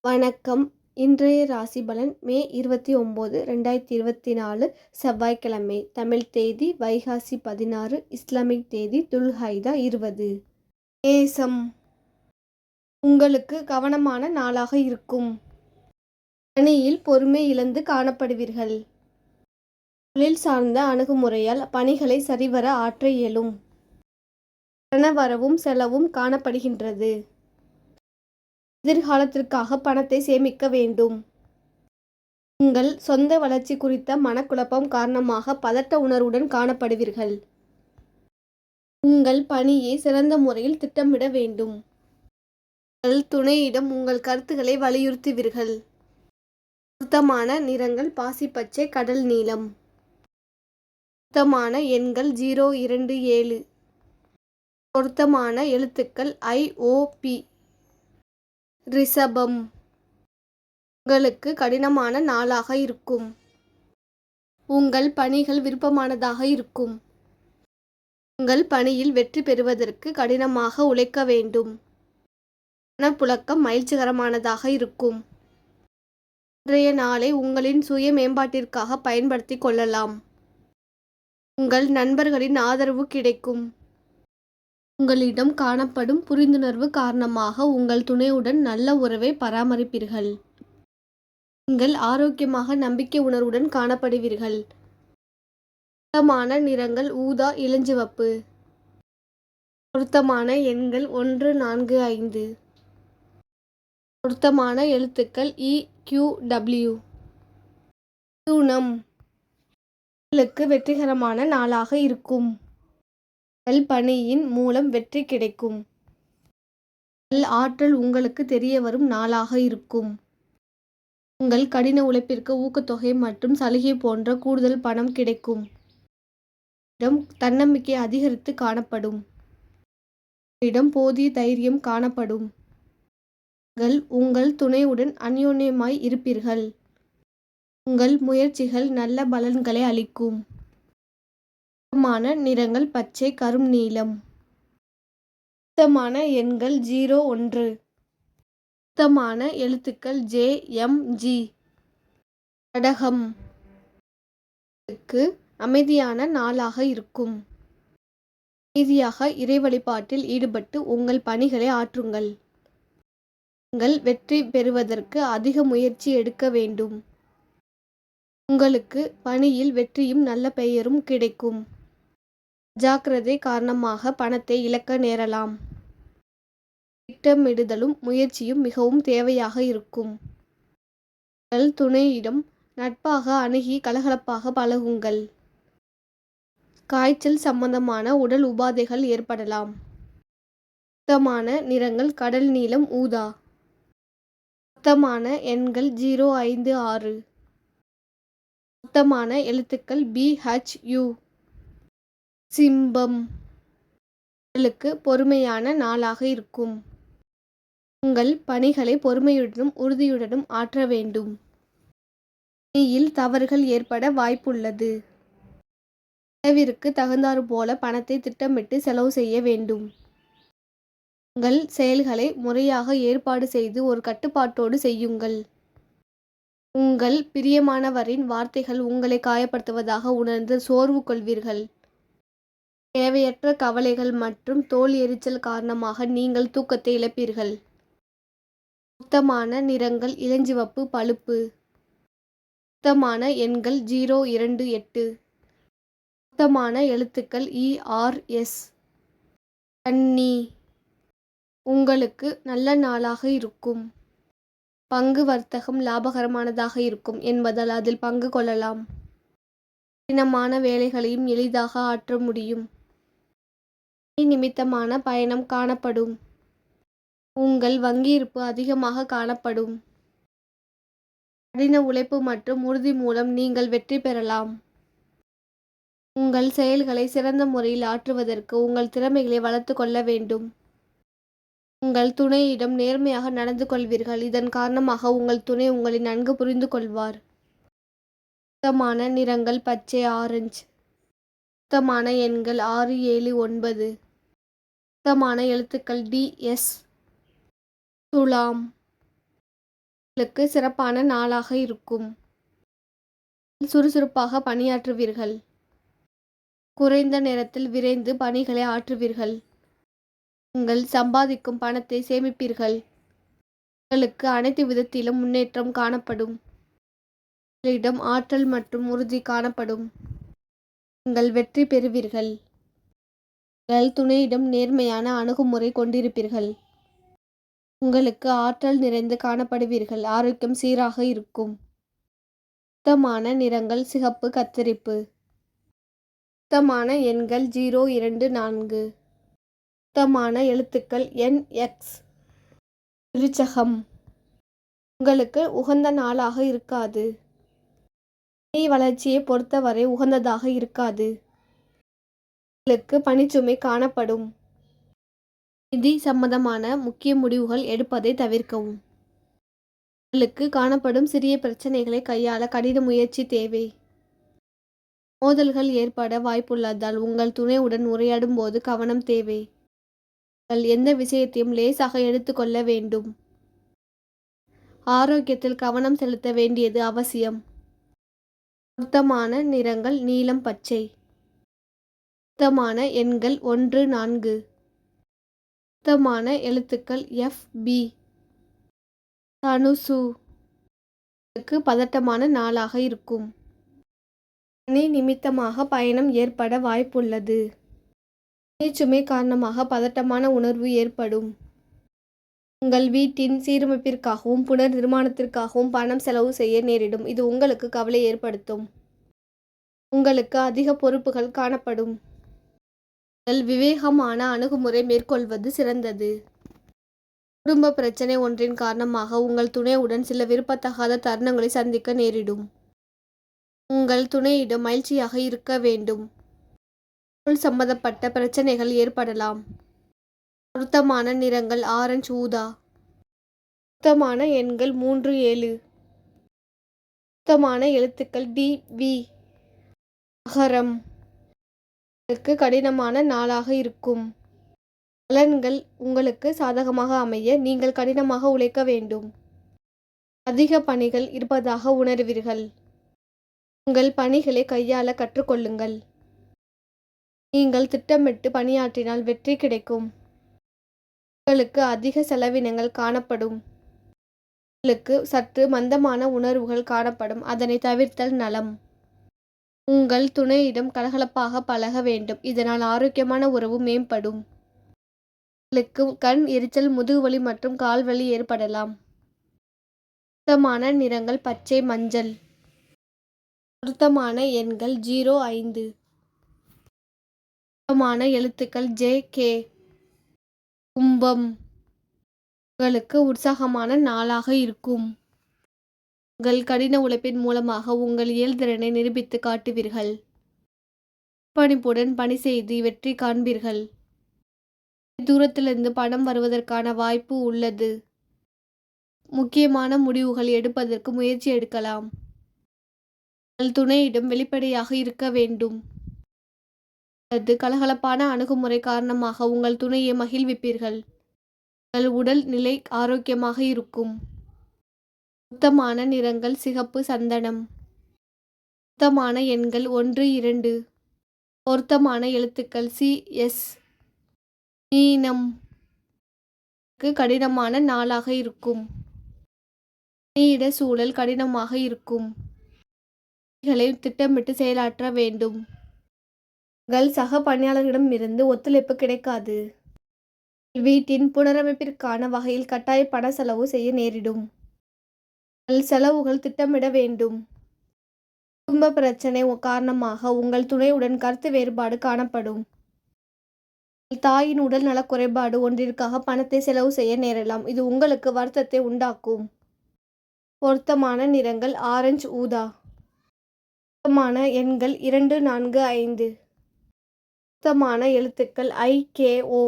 வணக்கம். இன்றைய ராசி பலன் மே 29, 2024 செவ்வாய்க்கிழமை. தமிழ் தேதி வைகாசி 16, இஸ்லாமிக் தேதி துல்ஹைதா 20. நேசம் உங்களுக்கு கவனமான நாளாக இருக்கும். பணியில் பொறுமை இழந்து காணப்படுவீர்கள். தொழில் சார்ந்த அணுகுமுறையால் பணிகளை சரிவர ஆற்ற இயலும். பணவரவும் செலவும் காணப்படுகின்றது. எதிர்காலத்திற்காக பணத்தை சேமிக்க வேண்டும். உங்கள் சொந்த வளர்ச்சி குறித்த மனக்குழப்பம் காரணமாக பதட்ட உணர்வுடன் காணப்படுவீர்கள். உங்கள் பணியை சிறந்த முறையில் திட்டமிட வேண்டும். உங்கள் துணையிடம் உங்கள் கருத்துக்களை வலியுறுத்துவீர்கள். பொருத்தமான நிறங்கள் பாசிப்பச்சை, கடல் நீலம். பொருத்தமான எண்கள் 027. பொருத்தமான எழுத்துக்கள் IOP. ரிஷபம் உங்களுக்கு கடினமான நாளாக இருக்கும். உங்கள் பணிகள் விருப்பமானதாக இருக்கும். உங்கள் பணியில் வெற்றி பெறுவதற்கு கடினமாக உழைக்க வேண்டும். பணப்புழக்கம் மகிழ்ச்சிகரமானதாக இருக்கும். இன்றைய நாளை உங்களின் சுய மேம்பாட்டிற்காக பயன்படுத்திக் கொள்ளலாம். உங்கள் நண்பர்களின் ஆதரவு கிடைக்கும். உங்களிடம் காணப்படும் புரிந்துணர்வு காரணமாக உங்கள் துணையுடன் நல்ல உறவை பராமரிப்பீர்கள். நீங்கள் ஆரோக்கியமாக நம்பிக்கை உணர்வுடன் காணப்படுவீர்கள். பொருத்தமான நிறங்கள் ஊதா, இளஞ்சிவப்பு. பொருத்தமான எண்கள் 145. பொருத்தமான எழுத்துக்கள் EQW. மிதுனம் உங்களுக்கு வெற்றிகரமான நாளாக இருக்கும். உங்கள் பணியின் மூலம் வெற்றி கிடைக்கும். உங்கள் ஆற்றல் உங்களுக்கு தெரிய வரும் நாளாக இருக்கும். உங்கள் கடின உழைப்பிற்கு ஊக்கத்தொகை மற்றும் சலுகை போன்ற கூடுதல் பணம் கிடைக்கும். தன்னம்பிக்கை அதிகரித்து காணப்படும். இடம் போதிய தைரியம் காணப்படும். நீங்கள் உங்கள் துணையுடன் அந்யோன்யமாய் இருப்பீர்கள். உங்கள் முயற்சிகள் நல்ல பலன்களை அளிக்கும். பொருத்தமான நிறங்கள் பச்சை, கரும் நீலம். பொருத்தமான எண்கள் 01. பொருத்தமான எழுத்துக்கள் JMG. கடகம் அமைதியான நாளாக இருக்கும். அமைதியாக இறை வழிபாட்டில் ஈடுபட்டு உங்கள் பணிகளை ஆற்றுங்கள். நீங்கள் வெற்றி பெறுவதற்கு அதிக முயற்சி எடுக்க வேண்டும். உங்களுக்கு பணியில் வெற்றியும் நல்ல பெயரும் கிடைக்கும். ஜாக்கிரதை காரணமாக பணத்தை இழக்க நேரலாம். திட்டமிடுதலும் முயற்சியும் மிகவும் தேவையாக இருக்கும். உங்கள் துணையிடம் நட்பாக அணுகி கலகலப்பாக பழகுங்கள். காய்ச்சல் சம்பந்தமான உடல் உபாதைகள் ஏற்படலாம். பொருத்தமான நிறங்கள் கடல் நீலம், ஊதா. பொருத்தமான எண்கள் 056. பொருத்தமான எழுத்துக்கள் BHU. சிம்பம் உங்களுக்கு பொறுமையான நாளாக இருக்கும். உங்கள் பணிகளை பொறுமையுடனும் உறுதியுடனும் ஆற்ற வேண்டும். பணியில் தவறுகள் ஏற்பட வாய்ப்புள்ளது. செலவிற்கு தகுந்தாறு போல பணத்தை திட்டமிட்டு செலவு செய்ய வேண்டும். உங்கள் செயல்களை முறையாக ஏற்பாடு செய்து ஒரு கட்டுப்பாட்டோடு செய்யுங்கள். உங்கள் பிரியமானவரின் வார்த்தைகள் உங்களை காயப்படுத்துவதாக உணர்ந்து சோர்வு கொள்வீர்கள். தேவையற்ற கவலைகள் மற்றும் தோல் எரிச்சல் காரணமாக நீங்கள் தூக்கத்தை இழப்பீர்கள். பொருத்தமான நிறங்கள் இளஞ்சிவப்பு, பழுப்பு. பொருத்தமான எண்கள் 028. பொருத்தமான எழுத்துக்கள் ERS. கன்னி உங்களுக்கு நல்ல நாளாக இருக்கும். பங்கு வர்த்தகம் லாபகரமானதாக இருக்கும் என்பதால் அதில் பங்கு கொள்ளலாம். கடினமான வேலைகளையும் எளிதாக ஆற்ற முடியும். பணி நிமித்தமான பயணம் காணப்படும். உங்கள் வங்கியிருப்பு அதிகமாக காணப்படும். கடின உழைப்பு மற்றும் உறுதி மூலம் நீங்கள் வெற்றி பெறலாம். உங்கள் செயல்களை சிறந்த முறையில் ஆற்றுவதற்கு உங்கள் திறமைகளை வளர்த்து கொள்ள வேண்டும். உங்கள் துணையிடம் நேர்மையாக நடந்து கொள்வீர்கள். இதன் காரணமாக உங்கள் துணை உங்களை நன்கு புரிந்து கொள்வார். பொருத்தமான நிறங்கள் பச்சை, ஆரஞ்சு. பொருத்தமான எண்கள் 679. பொருத்தமான எழுத்துக்கள் DS. துலாம் உங்களுக்கு சிறப்பான நாளாக இருக்கும். சுறுசுறுப்பாக பணியாற்றுவீர்கள். குறைந்த நேரத்தில் விரைந்து பணிகளை ஆற்றுவீர்கள். உங்கள் சம்பாதிக்கும் பணத்தை சேமிப்பீர்கள். உங்களுக்கு அனைத்து விதத்திலும் முன்னேற்றம் காணப்படும். உங்களிடம் ஆற்றல் மற்றும் உறுதி காணப்படும். நீங்கள் வெற்றி பெறுவீர்கள். உங்கள் துணையிடம் நேர்மையான அணுகுமுறை கொண்டிருப்பீர்கள். உங்களுக்கு ஆற்றல் நிறைந்து காணப்படுவீர்கள். ஆரோக்கியம் சீராக இருக்கும். சுத்தமான நிறங்கள் சிகப்பு, கத்தரிப்பு. சுத்தமான எண்கள் 0, 2, 4. சுத்தமான எழுத்துக்கள் NX. விருச்சகம். உங்களுக்கு உகந்த நாளாக இருக்காது. நிதி வளர்ச்சியை பொறுத்தவரை உகந்ததாக இருக்காது. உங்களுக்கு பணிச்சுமை காணப்படும். நிதி சம்பந்தமான முக்கிய முடிவுகள் எடுப்பதை தவிர்க்கவும். உங்களுக்கு காணப்படும் சிறிய பிரச்சனைகளை கையாள கடின முயற்சி தேவை. மோதல்கள் ஏற்பட வாய்ப்புள்ளதால் உங்கள் துணையுடன் உரையாடும் போது கவனம் தேவை. நீங்கள் எந்த விஷயத்தையும் லேசாக எடுத்துக்கொள்ள வேண்டும். ஆரோக்கியத்தில் கவனம் செலுத்த வேண்டியது அவசியம். பொருத்தமான நிறங்கள் நீலம், பச்சை. பொருத்தமான எண்கள் 1, 4. பொருத்தமான எழுத்துக்கள் FB. தனுசு. உங்களுக்கு பதட்டமான நாளாக இருக்கும். பணி நிமித்தமாக பயணம் ஏற்பட வாய்ப்புள்ளது. பணிச்சுமை காரணமாக பதட்டமான உணர்வு ஏற்படும். உங்கள் வீட்டின் சீரமைப்பிற்காகவும் புனர் நிர்மாணத்திற்காகவும் பணம் செலவு செய்ய நேரிடும். இது உங்களுக்கு கவலை ஏற்படுத்தும். உங்களுக்கு அதிக பொறுப்புகள் காணப்படும். நீங்கள் விவேகமான அணுகுமுறை மேற்கொள்வது சிறந்தது. குடும்ப பிரச்சனை ஒன்றின் காரணமாக உங்கள் துணையுடன் சில விருப்பத்தகாத தருணங்களை சந்திக்க நேரிடும். உங்கள் துணையிடம் மகிழ்ச்சியாக இருக்க வேண்டும். பொருள் சம்பந்தப்பட்ட பிரச்சனைகள் ஏற்படலாம். பொருத்தமான நிறங்கள் ஆரஞ்சு, ஊதா. பொருத்தமான எண்கள் 3, 7. பொருத்தமான எழுத்துக்கள் DV. மகரம். உங்களுக்கு கடினமான நாளாக இருக்கும். பலன்கள் உங்களுக்கு சாதகமாக அமைய நீங்கள் கடினமாக உழைக்க வேண்டும். அதிக பணிகள் இருப்பதாக உணர்வீர்கள். உங்கள் பணிகளை கையாள கற்றுக்கொள்ளுங்கள். நீங்கள் திட்டமிட்டு பணியாற்றினால் வெற்றி கிடைக்கும். உங்களுக்கு அதிக செலவினங்கள் காணப்படும். உங்களுக்கு சற்று மந்தமான உணர்வுகள் காணப்படும். அதனை தவிர்த்தல் நலம். உங்கள் துணையிடம் கலகலப்பாக பழக வேண்டும். இதனால் ஆரோக்கியமான உறவு மேம்படும். உங்களுக்கு கண் எரிச்சல், முதுகுவலி மற்றும் கால்வலி ஏற்படலாம். பொருத்தமான நிறங்கள் பச்சை, மஞ்சள். பொருத்தமான எண்கள் 0, 5. பொருத்தமான எழுத்துக்கள் JK. கும்பம். உங்களுக்கு உற்சாகமான நாளாக இருக்கும். உங்கள் கடின உழைப்பின் மூலமாக உங்கள் இயல்திறனை நிரூபித்து காட்டுவீர்கள். அர்ப்பணிப்புடன் பணி செய்து வெற்றி காண்பீர்கள். தூரத்திலிருந்து பணம் வருவதற்கான வாய்ப்பு உள்ளது. முக்கியமான முடிவுகள் எடுப்பதற்கு முயற்சி எடுக்கலாம். உங்கள் துணையிடம் வெளிப்படையாக இருக்க வேண்டும். அல்லது கலகலப்பான அணுகுமுறை காரணமாக உங்கள் துணையை மகிழ்விப்பீர்கள். உங்கள் உடல் நிலை ஆரோக்கியமாக இருக்கும். பொருத்தமான நிறங்கள் சிகப்பு, சந்தனம். பொருத்தமான எண்கள் 1, 2. பொருத்தமான எழுத்துக்கள் CS. மீனம். கடினமான நாளாக இருக்கும். பணியிட சூழல் கடினமாக இருக்கும். பணிகளை திட்டமிட்டு செயலாற்ற வேண்டும். உங்கள் சக பணியாளர்களிடமிருந்து ஒத்துழைப்பு கிடைக்காது. வீட்டின் புனரமைப்பிற்கான வகையில் கட்டாய பண செலவு செய்ய நேரிடும். உங்கள் செலவுகள் திட்டமிட வேண்டும். குடும்ப பிரச்சனை காரணமாக உங்கள் துணையுடன் கருத்து வேறுபாடு காணப்படும். தாயின் உடல் நல குறைபாடு ஒன்றிற்காக பணத்தை செலவு செய்ய நேரலாம். இது உங்களுக்கு வருத்தத்தை உண்டாக்கும். பொருத்தமான நிறங்கள் ஆரஞ்சு, ஊதா. பொருத்தமான எண்கள் 2, 4, 5. பொருத்தமான எழுத்துக்கள் IKO.